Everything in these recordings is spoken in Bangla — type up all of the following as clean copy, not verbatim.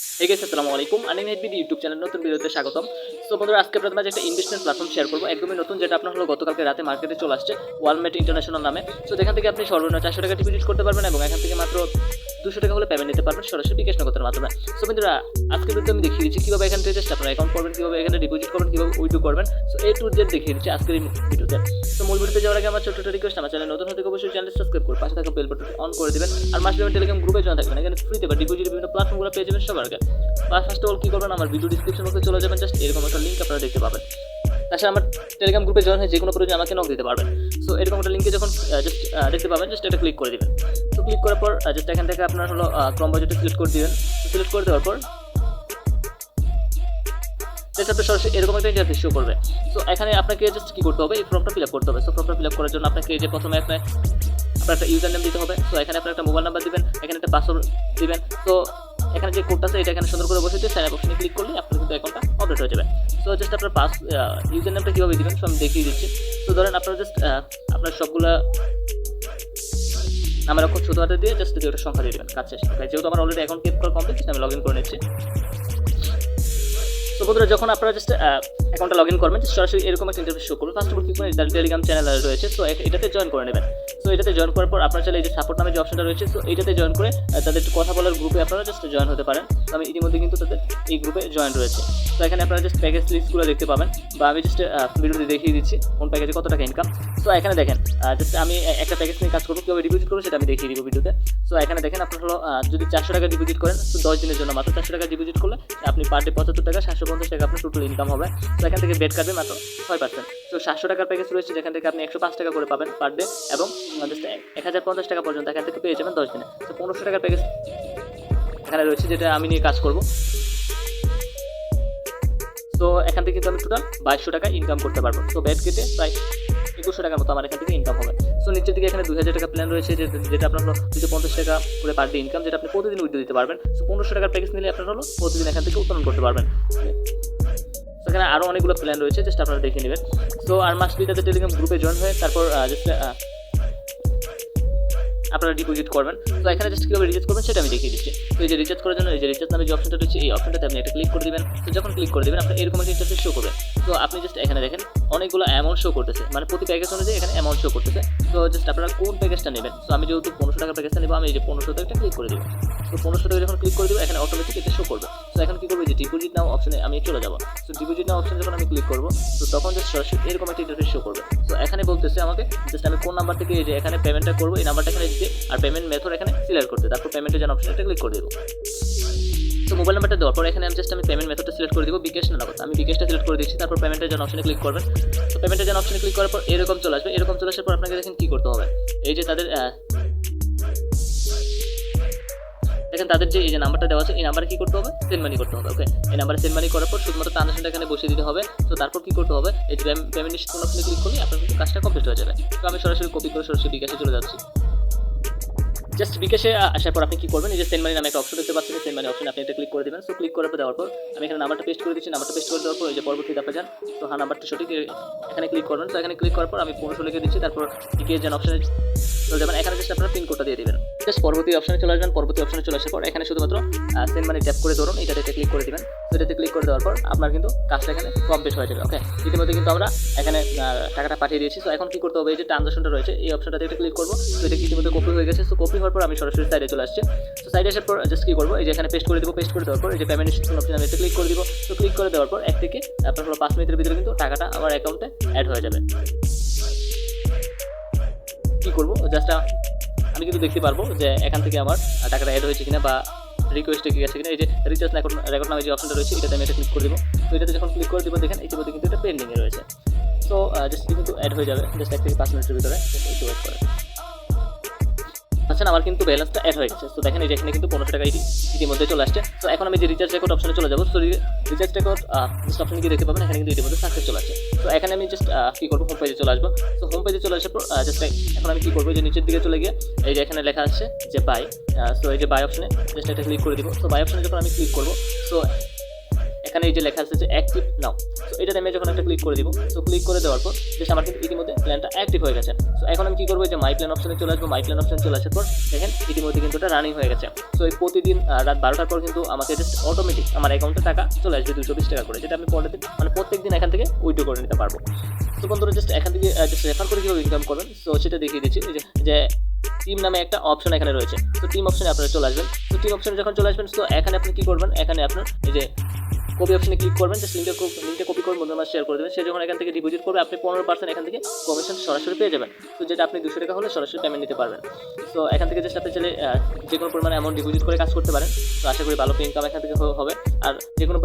হে গাইস, আসসালামু আলাইকুম। Earning net BD YouTube channel নতুন ভিডিওতে স্বাগতম। সো বন্ধুরা, আজকে আপনাদের মাঝে একটা ইনভেস্টমেন্ট প্ল্যাটফর্ম শেয়ার করবো, একদমই নতুন, যেটা আপনার হলো গতকালকে রাতে মার্কেটে চলে আসছে, ওয়ালমেট ইন্টারন্যাশনাল নামে। সো এখান থেকে আপনি সর্বনিম্ন 400 টাকা ডিপোজিট করতে পারবেন এবং এখান থেকে মাত্র 200 টাকা হলে পেমেন্ট নিতে পারবেন সরাসরি বিকাশ নগদের মাধ্যমে। সো বন্ধুরা, আজকে ভিডিওতে আমি দেখিয়ে দিচ্ছি কীভাবে এখান থেকে জাস্ট আপনার অ্যাকাউন্ট করবেন, কীভাবে এখানে ডিপোজিট করবেন, কীভাবে উইথড্র করবেন। সো এই টু জেড দেখিয়ে দিচ্ছি আজকের এই ভিডিওতে। তো মূল ভিডিওতে যাওয়ার আগে আমার ছোট্ট রিকোয়েস্ট, আমার চ্যানেল নতুন হতে অবশ্যই চ্যানেল সাবস্ক্রাইব করে পাশে থাকা বেল বাটন অন করে দিবেন। আর মাস পেমেন্ট টেলিগ্রাম গ্রুপে জয়েন থাকবেন, এখানে ফ্রিতে বা ডিপোজিট বিভিন্ন প্ল্যাটফর্মগুলো পেয়ে যাবেন সবার আগে। ফার্স্ট অফ অল কী করবেন, আমার ভিডিও ডিসক্রিপশন বক্সে চলে যাবেন, জাস্ট এরকম একটা লিঙ্ক আপনারা দেখতে পাবেন। তাছাড়া আমার টেলিগ্রাম গ্রুপে জয়েন হয়ে যে কোনো প্রয়োজন আমাকে নক দিতে পারবেন। সো এরকম একটা লিঙ্কে যখন জাস্ট দেখতে পাবেন, জাস্ট এটা ক্লিক করে দিবেন। তো ক্লিক করার পর জাস্ট এখান থেকে আপনার হলো ক্রম বাজেটটা সিলেক্ট করে দিবেন। সিলেক্ট করে দেওয়ার পর জাস্ট আপনার সরাসরি এরকম একটা ইন্টারফেস শো করবে। সো এখানে আপনাকে জাস্ট কী করতে হবে, এই ফর্মটা ফিল আপ করতে হবে। সো ফর্মটা ফিল আপ করার জন্য আপনাকে যে প্রথমে আপনার একটা ইউজার নেম দিতে হবে। সো এখানে আপনার একটা মোবাইল নাম্বার দিবেন, এখানে একটা পাসওয়ার্ড দিবেন। তো এখানে যে কোডটা আছে এটা এখানে সুন্দর করে বসে দিয়ে সাইন আপ অপশনে ক্লিক করলে আপনার কিন্তু অ্যাকাউন্টটা আপডেট হয়ে যাবে। সো জাস্ট আপনার ইউজার নেমটা কীভাবে দিবেন সো আমি দেখিয়ে দিচ্ছি। তো ধরেন আপনারা জাস্ট আপনার সবগুলা নামের অক্ষর ছোটো হাতে দিয়ে জাস্ট ওটা সংখ্যা দিয়ে দেবেন, কাজ শেষ। যেহেতু আমার অলরেডি অ্যাকাউন্ট ক্রিয়েট করা কমপ্লিট, আমি লগ ইন করে নিচ্ছি। তো বন্ধুরা, যখন আপনারা জাস্ট অ্যাকাউন্টটা লগ ইন করবেন, সরাসরি এরকম একটা ইন্টারফেস শো করবে। ফার্স্ট অফ অল কী করে টেলিগ্রাম চ্যানেল রয়েছে, সো এটাতে জয়েন করে নেবেন। সো এটাতে জয়েন করার পর আপনার চাইলে এই যে সাপোর্ট নামে যে অপশনটা রয়েছে, সো এইটাতে জয়েন করে তাদের কথা বলার গ্রুপে আপনারা জাস্ট জয়েন হতে পারেন। তো আমি ইতিমধ্যে কিন্তু তাদের এই গ্রুপে জয়েন রয়েছে। তো এখানে আপনারা জাস্ট প্যাকেজ লিস্টগুলো দেখতে পাবেন, বা আমি জাস্ট ভিডিওতে দেখিয়ে দিচ্ছি কোন প্যাকেজে কত টাকা ইনকাম। সো এখানে দেখেন জাস্ট আমি একটা প্যাকেজ নিয়ে কাজ করবো, কীভাবে ডিপোজিট করবো সেটা আমি দেখিয়ে দিব ভিডিওতে। সো এখানে দেখেন আপনার হলো যদি 400 টাকা ডিপোজিট করেন, তো 10 দিনের জন্য মাত্র 400 টাকা ডিপোজিট করলে আপনি পার ডে 75 টাকা, 750 টাকা আপনার টোটাল ইনকাম হবে। তো এখান থেকে বেড কাটবে মাত্র 6%। তো 700 টাকার প্যাকেজ রয়েছে, যেখান থেকে আপনি 105 টাকা করে পাবেন পার ডে, এবং 1050 টাকা পর্যন্ত এখান থেকে পেয়ে যাবেন 10 দিনে। তো 1500 টাকার প্যাকেজ এখানে রয়েছে, যেটা আমি নিয়ে কাজ করব। তো এখান থেকে কিন্তু আমি টোটাল 2200 টাকা ইনকাম করতে পারবো। তো বেড কেটে প্রায় 2100 টাকার মতো আমার এখান থেকে ইনকাম হবে। সো নিচের দিকে এখানে 2000 টাকা প্ল্যান রয়েছে, যেটা আপনার হলো 250 টাকা করে পার ডে ইনকাম, যেটা আপনি প্রতিদিন উইথড্র দিতে পারবেন। সো 1500 টাকার প্যাকেজ নিলে আপনার হলো প্রতিদিন এখান থেকে উত্তোলন করতে পারবেন। সেখানে আরও অনেকগুলো প্ল্যান রয়েছে, জাস্ট আপনারা দেখে নেবেন। সো আর মাস্ট বি তাদের টেলিগ্রাম গ্রুপে জয়েন হয়ে তারপর জাস্ট আপনারা ডিপোজিট করবেন। তো এখানে জাস্ট কীভাবে রিচার্জ করবেন সেটা আমি দেখিয়ে দিচ্ছি। তো এই যে রিচার্জ করার জন্য এই যে রিচার্জ নামে যে অপশনটা রয়েছে, এই অপশনটাতে আপনি একটা ক্লিক করে দেবেন। তো যখন ক্লিক করে দেবেন, আপনার এরকম একটা ইন্টারফেস শো করবে। তো আপনি জাস্ট এখানে দেখেন অনেকগুলো অ্যামাউন্ট শো করতেছে, মানে প্রতি প্যাকেজ অনুযায়ী এখানে অ্যামাউন্ট শো করতেছে। তো জাস্ট আপনারা কোন প্যাকেজটা নেবেন। তো আমি যেহেতু 1500 টাকার প্যাকেজটা নেবো, আমি এই যে 1500 টাকা ক্লিক করে দেবো। তো 1500 টাকা যখন ক্লিক করে দেবো, এখানে অটোমেটিক এটা শো করবে। তো এখন কী করবো, যে ডিপোজিট নাও অপশনে আমি চলে যাবো। তো ডিপোজিট নাও অপশনে যখন আমি ক্লিক করবো, তো তখন জাস্ট সরাসরি এরকম একটা ইন্টারফেস শো করবে। তো এখানে বলতেছে আমাকে জাস্ট আমি কোন নাম্বার থেকে এই যে এখানে পেমেন্টটা করবো, এই নাম্বারটা এখানে দিতে, আর পেমেন্ট মেথড এখানে সিলেক্ট করতে, তারপর পেমেন্টের জন্য অপশনটা ক্লিক করে দেবো। তো মোবাইল নাম্বারটা দেওয়ার পর এখানে আমি পেমেন্ট মেথডটা সিলেক্ট করে দিব, বিকাশ না নগদ। আমি বিকাশটা সিলেক্ট করে দিচ্ছি, তারপর পেমেন্টের জন্য অপশনে ক্লিক করবেন। তো পেমেন্টের জন্য অপশনে ক্লিক করার পর এরকম চলে আসবে। এরকম চলে আসার পর আপনাকে দেখেন কী করতে হবে, এই যে তাদের দেখেন তাদের যে এই যে নাম্বারটা দেওয়া আছে, এই নাম্বারে কী করতে হবে, সেন্ড মানি করতে হবে। ওকে, এই নাম্বারে সেন্ড মানি করার পর শুধুমাত্র ট্রানজাকশনটা এখানে বসিয়ে দিতে হবে। তো তারপর কী করতে হবে, এই যে পেমেন্ট কোন অপশনে ক্লিক করলে আপনার কিন্তু কাজটা কমপ্লিট হয়ে যাবে। তো আমি সরাসরি কপি করে সরাসরি বিকাশে চলে যাচ্ছি। জাস্ট বিকাশে আসার পর আপনি কী করবেন, এই যে সেন্ড মানি নামে একটা অপশন দেখতে পাচ্ছেন, সেন্ড মানি অপশন আপনি এটা ক্লিক করে দেবেন। সো ক্লিক করার পর দেওয়ার পর আমি এখানে নাম্বারটা পেস্ট করে দিচ্ছি। নাম্বারটা পেস্ট করে দেওয়ার পর এই যে পরবর্তী ধাপে যান। তো হ্যাঁ, নাম্বারটা সঠিক, এখানে ক্লিক করবেন। তো এখানে ক্লিক করার পর আমি 1500 লিখে দিচ্ছি, তারপর টিকে যান অপশনে চলে যাবেন। এখানে জাস্ট আপনারা পিন কোডটা দিয়ে দেবেন। জাস্ট পরবর্তী অপশনে চলে আসবেন। পরবর্তী অপশনে চলে আসার পর এখানে শুধুমাত্র সেন্ড মানি ট্যাপ করে ধরুন, এটাতে ক্লিক করে দেবেন। তো এটাতে ক্লিক করে দেওয়ার পর আপনার কিন্তু কাজটা এখানে কমপ্লিট হয়ে যাবে। ওকে, ইতিমধ্যে কিন্তু আমরা এখানে টাকাটা পাঠিয়ে দিয়েছি। তো এখন কী করতে হবে, এই যে ট্রানজাকশনটা রয়েছে, এই অপশনটাতে এটা ক্লিক করবো। তো এটা ইতিমধ্যে কপি হয়ে গেছে। সো কপি হওয়ার পর আমি সরাসরি সাইডে চলে আসছি। তো সাইডে আসার পর জাস্ট কী করবো, এই যে এখানে পেস্ট করে দেবো। পেস্ট করে দেওয়ার পর এই যে পেমেন্ট অপশন আমি এটা ক্লিক করে দিব। তো ক্লিক করে দেওয়ার পর এক থেকে আপনার হলো 5 মিনিটের ভিতরে কিন্তু টাকাটা আমার অ্যাকাউন্টে অ্যাড হয়ে যাবে। কী করবো, জাস্ট আমি কিন্তু দেখতে পারবো যে এখান থেকে আমার টাকাটা অ্যাড হয়েছে কিনা, বা রিকোয়েস্টে কি আছে কিনা। এই যে রিচার্জ রেকর্ড নামে যে অপশনটা রয়েছে, এটাতে আমি এটা ক্লিক করে দেবো। তো এটাতে যখন ক্লিক করে দেবো, দেখেন ইতিমধ্যে কিন্তু এটা পেন্ডিংয়ে রয়েছে। তো জাস্ট কিন্তু অ্যাড হয়ে যাবে, জাস্ট 1 থেকে 5 মিনিটের ভিতরে একটু ওয়েট করে। আচ্ছা, আমার কিন্তু ব্যালেন্সটা অ্যাড হয়ে গেছে। তো দেখেন এই যে এখানে কিন্তু 1500 টাকা ইতিমধ্যে চলে আসছে। তো এখন আমি যে রিচার্জ রেকর্ড অপশনে চলে যাবো। তো রিচার্জ রেকর্ড জাস্ট অপশনে গিয়ে দেখতে পাবেন, এখানে কিন্তু ইতিমধ্যে সাকসেস চলে আসছে। তো এখানে আমি জাস্ট কী করবো, হোম পেজে চলে আসবো। তো হোম পেজে চলে আসার পর জাস্ট এখন আমি কী করবো, যে নিচের দিকে চলে গিয়ে এই যে এখানে লেখা আছে যে বাই। সো এই যে বাই অপশনে জাস্ট এটা ক্লিক করে দিব। তো বাই অপশনে যখন আমি ক্লিক করবো, সো এখানে এই যে লেখা আছে যে অ্যাক্টিভ নাও। সো এটাতে আমি যখন একটা ক্লিক করে দিব, তো ক্লিক করে দেওয়ার পর জাস্ট আমার কিন্তু ইতিমধ্যে প্ল্যানটা অ্যাক্টিভ হয়ে গেছে। সো এখন আমি কি করবো, যে মাই প্ল্যান অপশনে চলে আসবো। মাই প্ল্যান অপশনে চলে আসার পর দেখেন ইতিমধ্যে কিন্তু এটা রানিং হয়ে গেছে। সো এই প্রতিদিন রাত 12টার পর কিন্তু আমাকে জাস্ট অটোমেটিক আমার অ্যাকাউন্টে টাকা চলে আসবে 220 টাকা করে, যেটা আমি পরের দিন মানে প্রত্যেক দিন এখান থেকে উইথড্র করে নিতে পারবো। তো বন্ধুরা জাস্ট এখান থেকে জাস্ট রেফার করে কীভাবে ইনকাম করবেন, সো সেটা দেখিয়ে দিচ্ছি। যে টিম নামে একটা অপশন এখানে রয়েছে। তো টিম অপশনে আপনারা চলে আসবেন। তো টিম অপশনে যখন চলে আসবেন, তো এখানে আপনি কি করবেন, এখানে আপনার এই যে কপি অপশনে ক্লিক করবেন, জাস্ট লিঙ্কটা কপি করে বন্ধুদের মাঝে শেয়ার করে দেবেন। সে যখন এখান থেকে ডিপোজিট করবে, আপনি 15% এখান থেকে কমিশন সরাসরি পেয়ে যাবেন। তো যেটা আপনি 200 টাকা হলে সরাসরি পেমেন্ট নিতে পারবেন। তো এখান থেকে জাস্ট আপনি চাইলে যে কোনো পরিমাণে অ্যামাউন্ট ডিপোজিট করে কাজ করতে পারেন। তো আশা করি ভালো ইনকাম এখান থেকে হবে। আর যে কোনো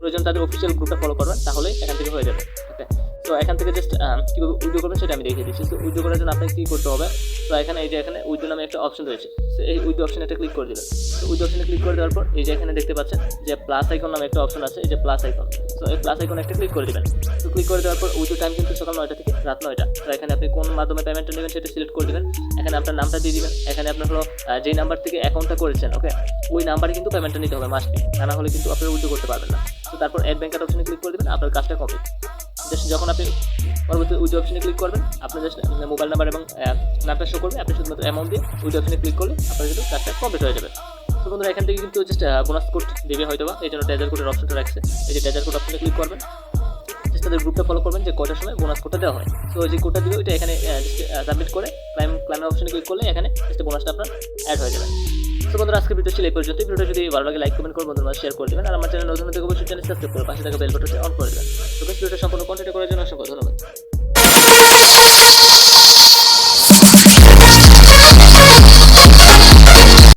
প্রয়োজন তাদের অফিসিয়াল গ্রুপটা ফলো করবেন, তাহলেই এখান থেকে হয়ে যাবে। ওকে, তো এখান থেকে জাস্ট কীভাবে উইথড্র করবেন সেটা আমি দেখিয়ে দিচ্ছি। তো উইথড্র করার জন্য আপনাকে কী করতে হবে, তো এখানে এই যে এখানে উইথড্র নামে একটা অপশন রয়েছে। তো এই উইথড্র অপশনে একটা ক্লিক করে দেবেন। তো উইথড্র অপশনে ক্লিক করে দেওয়ার পর এই যে এখানে দেখতে পাচ্ছেন যে প্লাস আইকন নামে একটা অপশন আছে, এই যে প্লাস আইকন। তো এই প্লাস আইকনে একটা ক্লিক করে দেবেন। তো ক্লিক করে দেওয়ার পর উইথড্র টাইম কিন্তু সকাল 9টা থেকে রাত 9টা। তো এখানে আপনি কোন মাধ্যমে পেমেন্টটা নেবেন সেটা সিলেক্ট করে দেবেন। এখানে আপনার নামটা দিয়ে দিবেন। এখানে আপনার হলো যেই নাম্বার থেকে অ্যাকাউন্টটা করেছেন, ওকে, ওই নাম্বারে কিন্তু পেমেন্টটা নিতে হবে মাস্টলি, তা না হলে কিন্তু আপনারা উইথড্র করতে পারবেন না। তো তারপর অ্যাড ব্যাংক অপশনে ক্লিক করে দেবেন, আপনার কাজটা কমপ্লিট। জাস্ট যখন আপনি পরবর্তী উইথড্র অপশনে ক্লিক করবেন, আপনার জাস্ট মোবাইল নাম্বার এবং নামটা শো করবে। আপনি শুধুমাত্র অ্যামাউন্ট দিয়ে উইথড্র অপশনে ক্লিক করলে আপনার কিন্তু কাজটা কমপ্লিট হয়ে যাবে। তো বন্ধুরা এখান থেকে কিন্তু জাস্ট বোনাস কোড দেবে হয়তো বা, এই জন্য ট্রেজার কোডের অপশনটা রাখছে। এই যে ট্রেজার কোড অপশনে ক্লিক করবেন, জাস্ট তাদের গ্রুপটা ফলো করবেন যে কটার সময় বোনাস কোডটা দেওয়া হয়। তো যে কোডটা দিবে ওইটা এখানে সাবমিট করে ক্লাইমের অপশনে ক্লিক করলে এখানে জাস্ট বোনাসটা আপনার অ্যাড হয়ে যাবে। তো বন্ধুরা আজকে ভিডিও ছিল এই পর্যন্ত। ভিডিওটা যদি ভালো লাগে লাইক কমেন্ট করে বন্ধুদের মাঝে শেয়ার করে দেবেন। আর আমার চ্যানেল নতুন থেকে অবশ্যই চ্যানেল সাবস্ক্রাইব করে পাশে থাকা বেল বাটনটি অন করে দেবেন। তো ভিডিওটা সম্পূর্ণ কন্টেন্ট করার জন্য অসংখ্য ধন্যবাদ।